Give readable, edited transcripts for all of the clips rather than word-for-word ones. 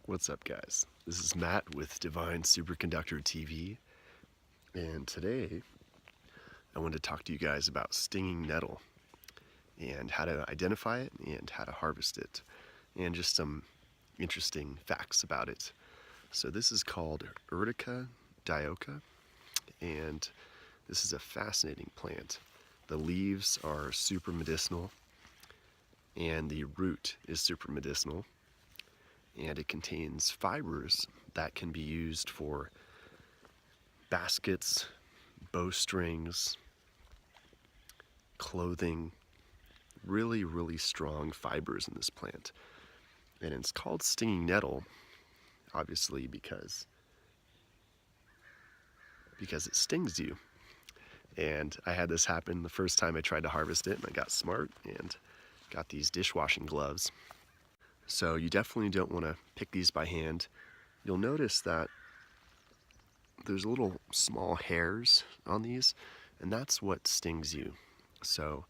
What's up, guys? This is Matt with Divine Superconductor TV, and today I wanted to talk to you guys about stinging nettle and how to identify it and how to harvest it, and just some interesting facts about it. So this is called Urtica dioica, and this is a fascinating plant. The leaves are super medicinal, and the root is super medicinal. And it contains fibers that can be used for baskets, bowstrings, clothing, really strong fibers in this plant. And it's called stinging nettle, obviously because it stings you. And I had this happen the first time I tried to harvest it, and I got smart and got these dishwashing gloves. So you definitely don't want to pick these by hand. You'll notice that there's little small hairs on these, and that's what stings you. So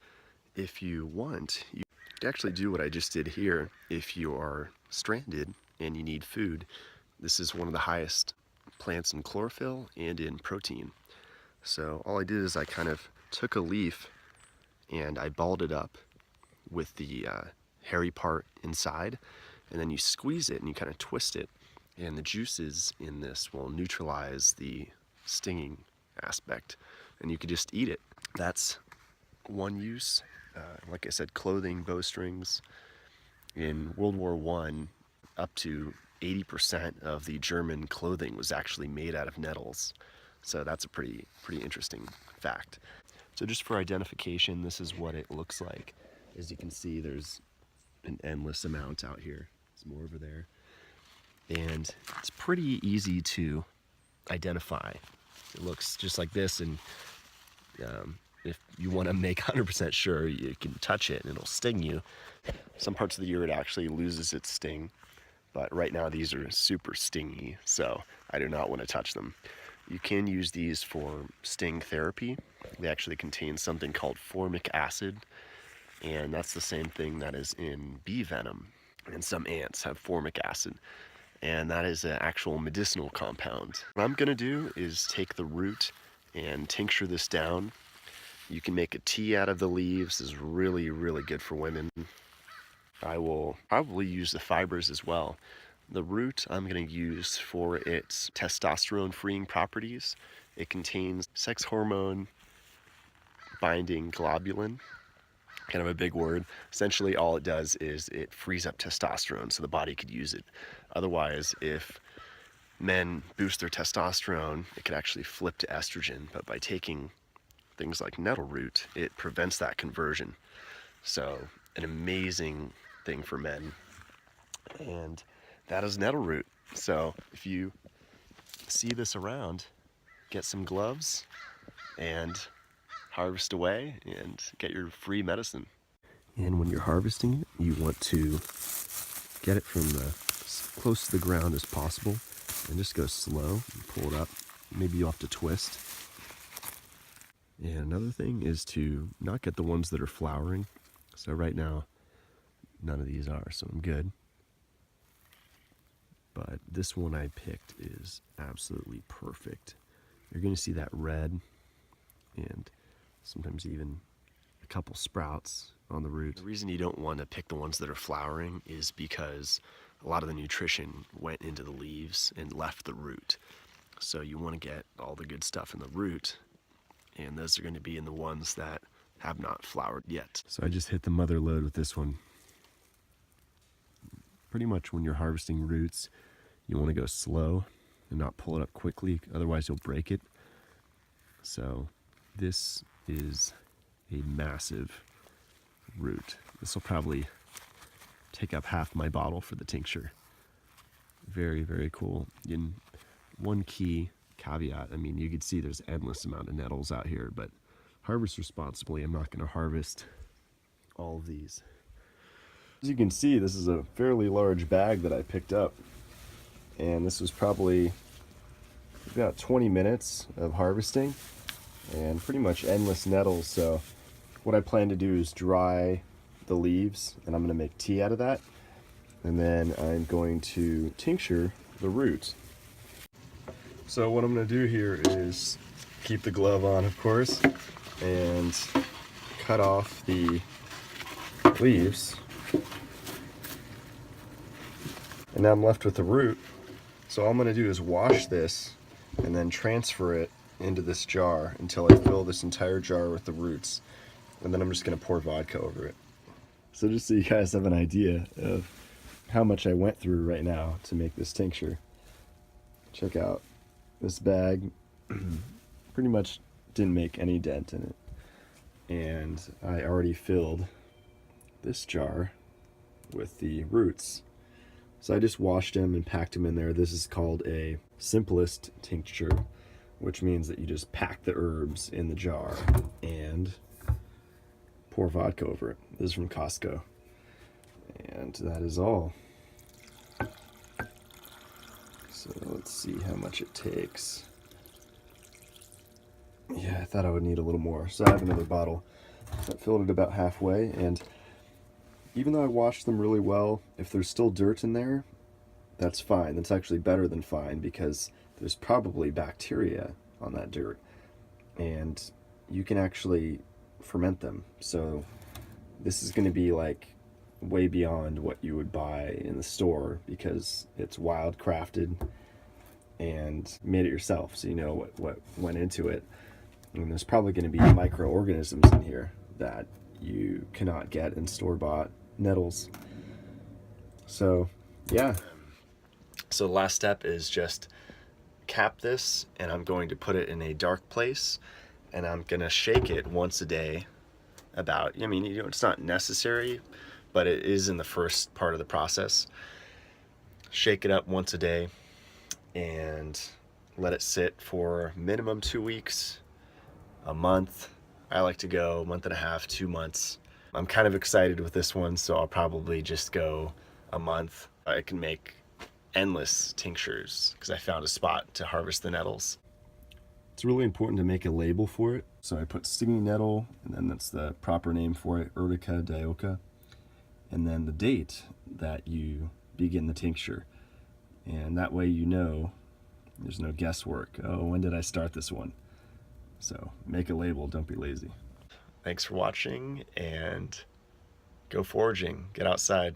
if you want, you can actually do what I just did here. If you are stranded and you need food, this is one of the highest plants in chlorophyll and in protein. So all I did is I kind of took a leaf and I balled it up with the hairy part inside, and then you squeeze it and you kind of twist it, and the juices in this will neutralize the stinging aspect, and you could just eat it. That's one use. Like I said, clothing, bowstrings. In World War I, up to 80% of the German clothing was actually made out of nettles. So that's a pretty interesting fact. So just for identification, this is what it looks like. As you can see, there's an endless amount out here. There's more over there. And it's pretty easy to identify. It looks just like this, and if you want to make 100% sure, you can touch it and it'll sting you. Some parts of the year it actually loses its sting, but right now these are super stingy, so I do not want to touch them. You can use these for sting therapy. They actually contain something called formic acid, and that's the same thing that is in bee venom. And some ants have formic acid, and that is an actual medicinal compound. What I'm going to do is take the root and tincture this down. You can make a tea out of the leaves. It's really good for women. I will probably use the fibers as well. The root I'm going to use for its testosterone-freeing properties. It contains sex hormone binding globulin. Kind of a big word. Essentially all it does is it frees up testosterone so the body could use it. Otherwise, if men boost their testosterone, it could actually flip to estrogen, but by taking things like nettle root, it prevents that conversion. So an amazing thing for men. And that is nettle root. So if you see this around, get some gloves and harvest away and get your free medicine. And when you're harvesting it, you want to get it from as close to the ground as possible and just go slow and pull it up. Maybe you'll have to twist. And another thing is to not get the ones that are flowering. So right now, none of these are, so I'm good. But this one I picked is absolutely perfect. You're going to see that red and sometimes even a couple sprouts on the root. The reason you don't want to pick the ones that are flowering is because a lot of the nutrition went into the leaves and left the root. So you want to get all the good stuff in the root, and those are going to be in the ones that have not flowered yet. So I just hit the mother lode with this one. Pretty much when you're harvesting roots, you want to go slow and not pull it up quickly, otherwise you'll break it. So this is a massive root. This will probably take up half my bottle for the tincture. Very cool. And one key caveat, I mean, you can see there's endless amount of nettles out here, but harvest responsibly. I'm not going to harvest all of these. As you can see, this is a fairly large bag that I picked up, and this was probably about 20 minutes of harvesting and pretty much endless nettles. So what I plan to do is dry the leaves, and I'm going to make tea out of that. and then I'm going to tincture the roots. So what I'm going to do here is keep the glove on, of course, and cut off the leaves. And now I'm left with the root. So all I'm going to do is wash this and then transfer it into this jar until I fill this entire jar with the roots. And then I'm just going to pour vodka over it. So just so you guys have an idea of how much I went through right now to make this tincture. Check out this bag. Pretty much didn't make any dent in it. And I already filled this jar with the roots. So I just washed them and packed them in there. This is called a simplest tincture, which means that you just pack the herbs in the jar and pour vodka over it. This is from Costco. And that is all. So let's see how much it takes. Yeah, I thought I would need a little more. So I have another bottle. I filled it about halfway, and even though I washed them really well, if there's still dirt in there, that's fine. That's actually better than fine, because there's probably bacteria on that dirt. And you can actually ferment them. So this is going to be like way beyond what you would buy in the store, because it's wild crafted and made it yourself, so you know what went into it. And there's probably going to be microorganisms in here that you cannot get in store-bought nettles. So yeah, so the last step is just cap this, and I'm going to put it in a dark place, and I'm gonna shake it once a day. About, I mean, you know, it's not necessary, but it is in the first part of the process. Shake it up once a day and let it sit for minimum 2 weeks, a month. I like to go a month and a half, 2 months. I'm kind of excited with this one, so I'll probably just go a month. I can make endless tinctures because I found a spot to harvest the nettles. It's really important to make a label for it. So I put stinging nettle, and then that's the proper name for it, Urtica dioica, and then the date that you begin the tincture. And that way you know there's no guesswork. Oh, when did I start this one? So make a label, don't be lazy. Thanks for watching, and go foraging, get outside.